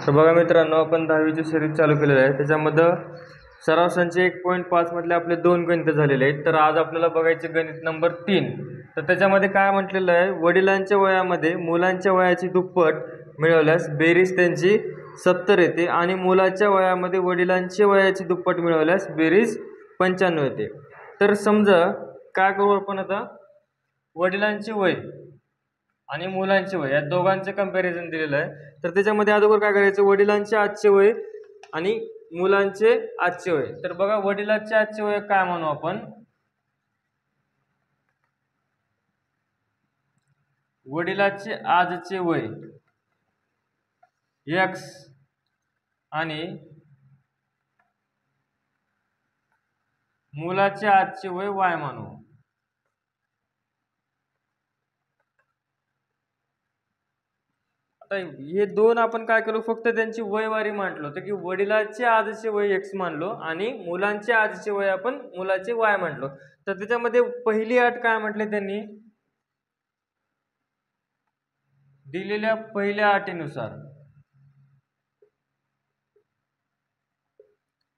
तर बघा मित्रांनो, आपण 10वीची सिरीज चालू केलेली आहे. त्याच्यामध्ये सराव संच 1.5 मधले आपले 2 गणित झालेले आहेत. तर आज आपल्याला बघायचे गणित नंबर 3. तर त्याच्यामध्ये काय म्हटलेलं आहे, वडिलांच्या वयामध्ये मुलांच्या वयाची दुप्पट मिळवल्यास बेरीज त्यांची 70 येते आणि मुलाच्या वयामध्ये वडिलांच्या वयाची दुप्पट मिळवल्यास बेरीज 95 येते. तर समजा काय करू आपण आता, वडिलांचे वय आणि मुलांचे वय या दोघांचे कंपॅरिझन दिलेलं आहे. तर त्याच्यामध्ये अगोदर काय करायचं, वडिलांचे आजचे वय आणि मुलांचे आजचे वय. तर बघा, वडिलांचे आजचे वय काय म्हणू आपण, वडिलांचे आजचे वय x आणि मुलाचे आजचे वय y म्हणू. आता हे दोन आपण काय केलो, फक्त त्यांची वयवारी मांडलो. तर की वडिलांचे आजचे वय x मानलो आणि मुलांचे आजचे वय आपण मुलाचे y मांडलो. तर त्याच्यामध्ये पहिली अट काय म्हटले त्यांनी, दिलेल्या पहिल्या अटीनुसार.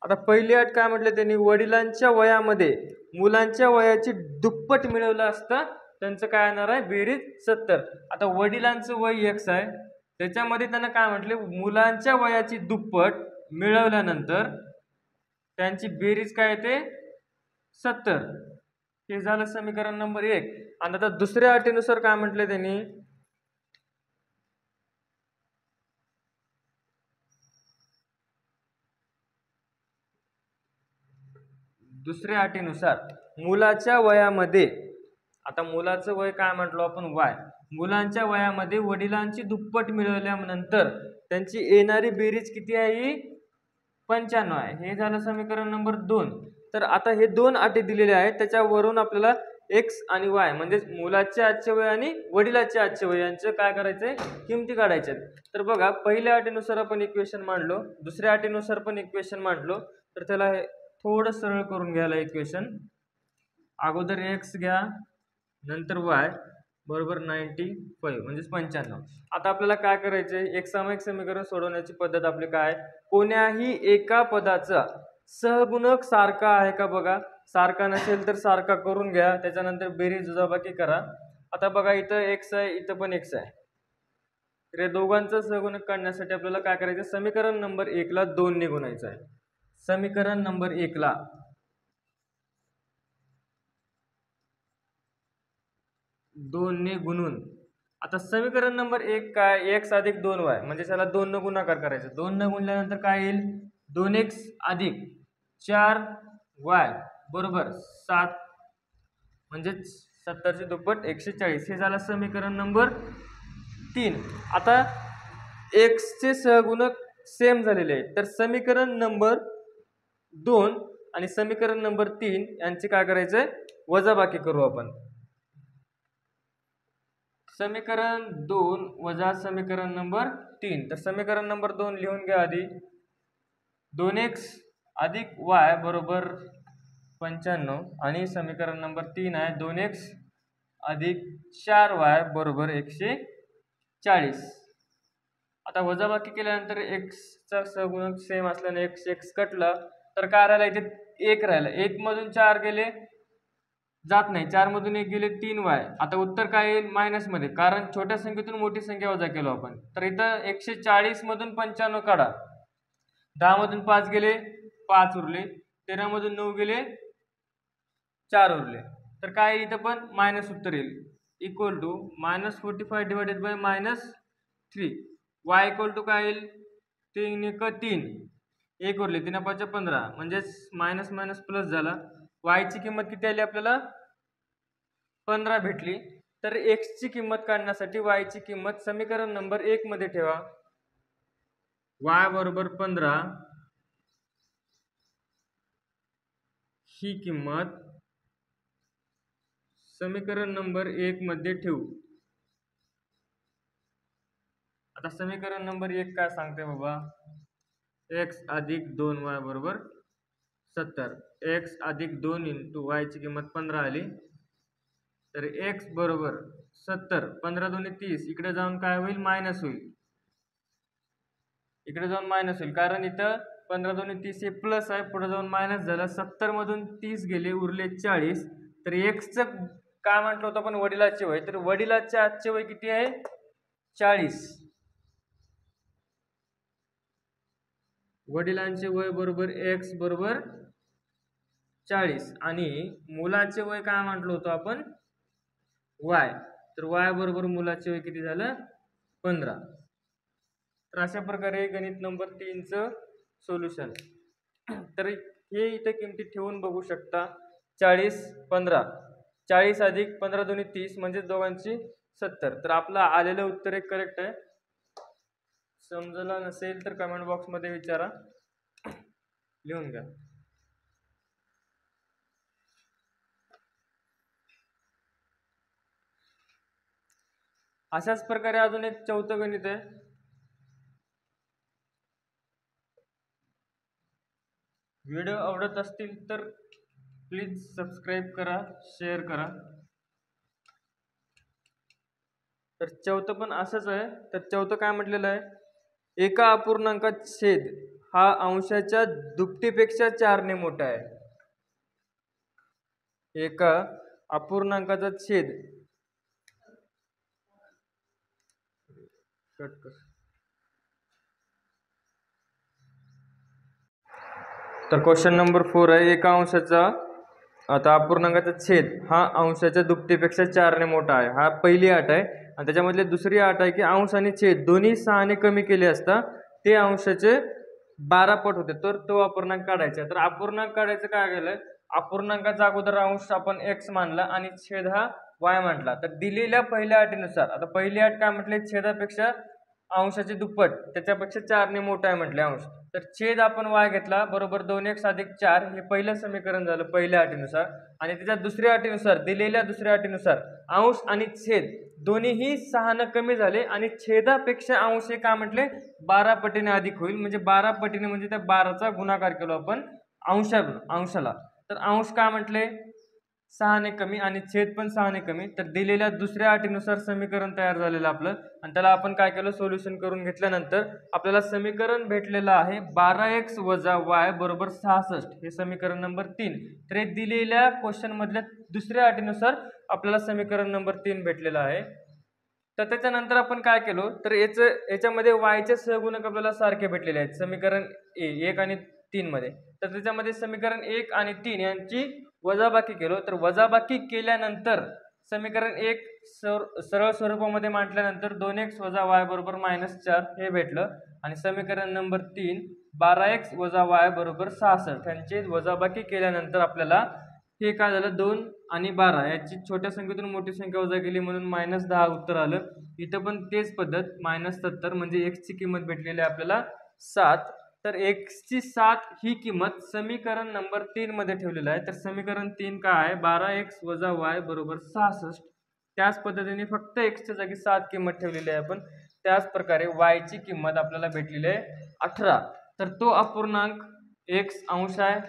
आता पहिली अट काय म्हटले त्यांनी, वडिलांच्या वयामध्ये मुलांच्या वयाची दुप्पट मिळवलं असता त्यांचं काय येणार आहे, बेरीज 70. आता वडिलांचं वय x आहे, त्याच्यामध्ये त्यांना काय म्हटले, मुलांच्या वयाची दुप्पट मिळवल्यानंतर त्यांची बेरीज काय येते, 70. हे झालं समीकरण नंबर 1. आणि आता दुसऱ्या अटीनुसार काय म्हटले त्यांनी, दुसऱ्या अटीनुसार मुलाच्या वयामध्ये, आता मुलाचं वय काय म्हटलो आपण y, मुलांच्या वयामध्ये वडिलांची दुप्पट मिळवल्यानंतर त्यांची येणारी बेरीज किती आहे, 95 आहे. हे झालं समीकरण नंबर 2. तर आता हे दोन अटी दिलेले आहेत, त्याच्यावरून आपल्याला x आणि y म्हणजे मुलाचे आजचे वय आणि वडिलाचे आजचे वय यांचं काय करायचंय, किमती काढायच्या. तर बघा, पहिल्या अटीनुसार आपण इक्वेशन मांडलो, दुसऱ्या अटीनुसार पण इक्वेशन मांडलो. तर त्याला हे थोडं सरळ करून घ्यायला इक्वेशन. अगोदर x घ्या, नंतर y बरोबर 95 म्हणजे 95. आता आपल्याला काय करायचंय, एक सामायिक समीकरण सोडवण्याची पद्धत आपली काय, कोण्याही एका पदाचा सहगुणक सारखा आहे का बघा. सारखा नसेल तर सारखा करून घ्या, त्याच्यानंतर बेरीज वजाबाकी करा. आता बघा, इथं x आहे, इथं पण x आहे. तर या दोघांचा सहगुणक काढण्यासाठी आपल्याला काय करायचं, समीकरण नंबर 1 ला 2 ने गुणायचं आहे. समीकरण नंबर 1 ला 2 ने गुणून, आता समीकरण नंबर 1 काय, x अधिक 2y म्हणजे त्याला 2 न गुणाकार करायचा. 2 न गुणल्यानंतर काय येईल, 2x अधिक 4y बरोबर 7 म्हणजे 70 ची दुप्पट 140. हे झालं समीकरण नंबर 3. आता x चे सहगुणक सेम झालेले आहेत, तर समीकरण नंबर 2 आणि समीकरण नंबर 3 यांचे काय करायचंय, वजाबाकी करू आपण. समीकरण 2 वजा समीकरण नंबर 3. तर समीकरण नंबर 2 लिहून घ्या आधी, 2x अधिक y बरोबर 95 आणि समीकरण नंबर 3 आहे 2x अधिक 4y बरोबर 140. आता वजाबाकी केल्यानंतर x चा सहगुणक सेम असल्याने x कटला, तर काय राहिला, इथे 1 राहिला. 1 मधून 4 गेले, जात नाही. 4 मधून 1 गेले 3y. आता उत्तर काय येईल, मायनस मध्ये, कारण छोट्या संख्येतून मोठी संख्या वजा केलो आपण. तर इथं 140 मधून 95 काढा, 10 मधून 5 गेले 5 उरले, 13 मधून 9 गेले 4 उरले. तर काय इथं पण मायनस उत्तर येईल, equal to -45 divided by -3. y equal to काय येईल, 3 1 3, 1 उरले, 3 5 15 म्हणजेच मायनस मायनस प्लस झाला. y ची किंमत किती आली आपल्याला, 15 भेटली. तर x ची किंमत काढण्यासाठी y ची किंमत समीकरण नंबर 1 मध्ये ठेवा. y बरोबर 15 ही किंमत समीकरण नंबर 1 मध्ये ठेवू. आता समीकरण नंबर 1 काय सांगते बाबा, x अधिक 2y बरोबर 70. x अधिक 2 इंटू y ची किंमत 15 आली, तर x बरोबर 70, 15 दुनी 30, इकडे जाऊन काय होईल, मायनस होईल. इकडे जाऊन मायनस होईल, कारण इथं 15 दोन्ही 30 हे प्लस आहे, पुढे जाऊन मायनस झालं. 70 मधून 30 गेले, उरले 40. तर एक्सचं काय म्हटलं होतं आपण, वडिलाचे वय. तर वडिलाचे आजचे वय किती आहे, 40. वडिलांचे वय बरोबर एक्स बरोबर 40 आणि मुलाचे वय काय म्हटलं होतं आपण, वाय. तर वाय बरोबर मुलाचे वय किती झालं, 15. तर अशा प्रकारे गणित नंबर 3चं सोल्युशन. तर हे इथे किमती ठेवून बघू शकता. 40 15, 40 अधिक 15 दोन्ही 30 म्हणजे दोघांची 70. तर आपलं आलेलं उत्तर एक करेक्ट आहे. समजलं नसेल तर कमेंट बॉक्समध्ये विचारा, लिहून घ्या. अशाच प्रकारे अजून एक चौथं गणित आहे. व्हिडिओ आवडत असतील तर प्लीज सबस्क्राईब करा, शेअर करा. तर चौथं पण असंच आहे. तर चौथं काय म्हटलेलं आहे, एका अपूर्णांकात छेद हा अंशाच्या दुपटीपेक्षा 4 ने मोठा आहे. एका अपूर्णांकाचा छेद तर क्वेश्चन नंबर 4 आहे, एका अंशाचा आता अपूर्णांकाचा छेद हा अंशाच्या दुपटीपेक्षा 4 ने मोठा आहे. हा पहिली अट आहे. आणि त्याच्यामधली दुसरी अट आहे की अंश आणि छेद दोन्ही 6 ने कमी केले असता ते अंशाचे 12 पट होते, तर तो अपूर्णांक काढायचा. तर अपूर्णांक काढायचं काय केलं, अपूर्णांकाचा अगोदर अंश आपण एक्स मानला आणि छेद हा वाय मानला. तर दिलेल्या पहिल्या अटीनुसार, आता पहिली अट काय म्हटले, छेदापेक्षा अंशाचे दुप्पट, त्याच्यापेक्षा 4 ने मोठा आहे म्हटले अंश. तर छेद आपण वाय घेतला बरोबर 2x अधिक 4, हे पहिलं समीकरण झालं पहिल्या अटीनुसार. आणि त्याच्या दुसऱ्या अटीनुसार, दिलेल्या दुसऱ्या अटीनुसार अंश आणि छेद दोन्हीही 6 ने कमी झाले आणि छेदापेक्षा अंश हे काय म्हटले 12 पटीने अधिक होईल. म्हणजे 12 पटीने म्हणजे त्या 12चा गुणाकार केलो आपण अंशाला. तर अंश काय म्हटले 6 ने कमी आणि छेद पण 6 ने कमी. तर दिलेल्या दुसऱ्या अटीनुसार समीकरण तयार झालेलं आपलं, आणि त्याला आपण काय केलं, सोल्युशन करून घेतल्यानंतर आपल्याला समीकरण भेटलेलं आहे 12x वजा y बरोबर 66. हे समीकरण नंबर 3. तर हे दिलेल्या क्वेश्चन मधल्या दुसऱ्या अटीनुसार आपल्याला समीकरण नंबर 3 भेटलेलं आहे. तर त्याच्यानंतर आपण काय केलो, तर याच्यामध्ये वायचे सहगुणक आपल्याला सारखे भेटलेले आहेत समीकरण 1 आणि 3 मध्ये. तर त्याच्यामध्ये समीकरण 1 आणि 3 यांची वजाबाकी केलो. तर वजाबाकी केल्यानंतर समीकरण 1 सरळ स्वरूपामध्ये मांडल्यानंतर 2x वजा y बरोबर -4 हे भेटलं. आणि समीकरण नंबर 3 12x वजा y बरोबर 66, यांची वजाबाकी केल्यानंतर आपल्याला हे काय झालं, 2 आणि 12 याची छोट्या संख्येतून मोठी संख्या वजा केली म्हणून -10 उत्तर आलं. इथं पण तेच पद्धत, -70 म्हणजे x ची किंमत भेटलेली आहे आपल्याला 7. तर x ची 7 ही किंमत समीकरण नंबर 3 मध्ये ठेवलेलं आहे. तर समीकरण 3 काय आहे, 12x वजा y बरोबर 66. त्याच पद्धतीने फक्त x च्या जागी 7 किंमत ठेवलेली आहे आपण. त्याच प्रकारे y ची किंमत आपल्याला भेटलेली आहे 18. तर तो अपूर्णांक x अंश आहे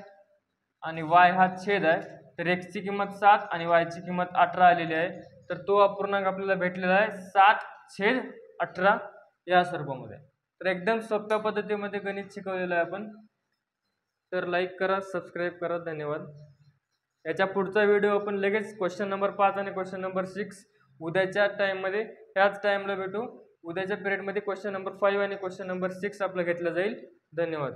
आणि y हा छेद आहे. तर x ची किंमत 7 आणि y ची किंमत 18 आलेली आहे. तर तो अपूर्णांक आपल्याला भेटलेला आहे 7/18 या स्वरूपामध्ये. तर एकदम सोप्या पद्धतीमध्ये गणित शिकवलेलं आहे आपण. तर लाईक करा, सबस्क्राईब करा, धन्यवाद. याच्या पुढचा व्हिडिओ आपण लगेच क्वेश्चन नंबर 5 आणि क्वेश्चन नंबर 6 उद्याच्या टाइममध्ये ह्याच टाइमला भेटू. उद्याच्या पिरियडमध्ये क्वेश्चन नंबर 5 आणि क्वेश्चन नंबर 6 आपलं घेतलं जाईल. धन्यवाद.